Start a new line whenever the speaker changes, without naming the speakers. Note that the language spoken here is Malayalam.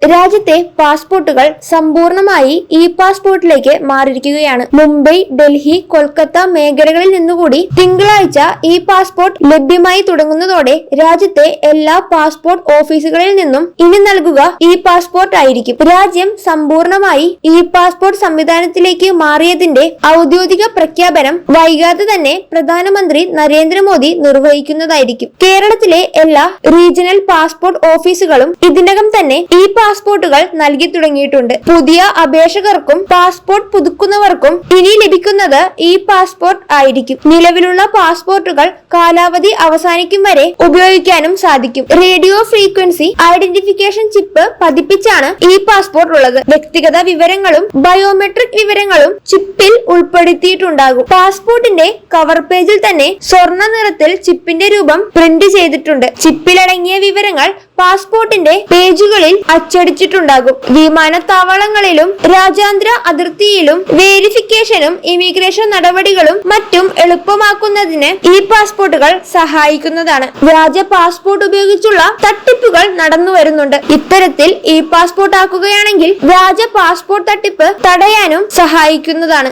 രാജ്യത്തെ പാസ്പോർട്ടുകൾ സമ്പൂർണമായി ഇ പാസ്പോർട്ടിലേക്ക് മാറിയിരിക്കുകയാണ്. മുംബൈ, ഡൽഹി, കൊൽക്കത്ത മേഖലകളിൽ നിന്നുകൂടി തിങ്കളാഴ്ച ഇ പാസ്പോർട്ട് ലഭ്യമായി തുടങ്ങുന്നതോടെ രാജ്യത്തെ എല്ലാ പാസ്പോർട്ട് ഓഫീസുകളിൽ നിന്നും ഇനി നൽകുക ഇ പാസ്പോർട്ട് ആയിരിക്കും. രാജ്യം സമ്പൂർണമായി ഇ പാസ്പോർട്ട് സംവിധാനത്തിലേക്ക് മാറിയതിന്റെ ഔദ്യോഗിക പ്രഖ്യാപനം വൈകാതെ തന്നെ പ്രധാനമന്ത്രി നരേന്ദ്രമോദി നിർവഹിക്കുന്നതായിരിക്കും. കേരളത്തിലെ എല്ലാ റീജിയണൽ പാസ്പോർട്ട് ഓഫീസുകളും ഇതിനകം തന്നെ ഇ പാസ്പോർട്ടുകൾ നൽകി തുടങ്ങിയിട്ടുണ്ട്. പുതിയ അപേക്ഷകർക്കും പാസ്പോർട്ട് പുതുക്കുന്നവർക്കും ഇനി ലഭിക്കുന്നത് ഇ പാസ്പോർട്ട് ആയിരിക്കും. നിലവിലുള്ള പാസ്പോർട്ടുകൾ കാലാവധി അവസാനിക്കും വരെ ഉപയോഗിക്കാനും സാധിക്കും. റേഡിയോ ഫ്രീക്വൻസി ഐഡന്റിഫിക്കേഷൻ ചിപ്പ് പതിപ്പിച്ചാണ് ഇ പാസ്പോർട്ട് ഉള്ളത്. വ്യക്തിഗത വിവരങ്ങളും ബയോമെട്രിക് വിവരങ്ങളും ചിപ്പിൽ ഉൾപ്പെടുത്തിയിട്ടുണ്ടാകും. പാസ്പോർട്ടിന്റെ കവർ പേജിൽ തന്നെ സ്വർണ്ണ നിറത്തിൽ ചിപ്പിന്റെ രൂപം പ്രിന്റ് ചെയ്തിട്ടുണ്ട്. ചിപ്പിലടങ്ങിയ വിവരങ്ങൾ പാസ്പോർട്ടിന്റെ പേജുകളിൽ അച്ചടിച്ചിട്ടുണ്ടാകും. വിമാനത്താവളങ്ങളിലും രാജ്യാന്തര അതിർത്തിയിലും വേരിഫിക്കേഷനും ഇമിഗ്രേഷൻ നടപടികളും മറ്റും എളുപ്പമാക്കുന്നതിന് ഈ പാസ്പോർട്ടുകൾ സഹായിക്കുന്നതാണ്. വ്യാജ പാസ്പോർട്ട് ഉപയോഗിച്ചുള്ള തട്ടിപ്പുകൾ നടന്നു വരുന്നുണ്ട്. ഇത്തരത്തിൽ ഈ പാസ്പോർട്ട് ആക്കുകയാണെങ്കിൽ വ്യാജ പാസ്പോർട്ട് തട്ടിപ്പ് തടയാനും സഹായിക്കുന്നതാണ്.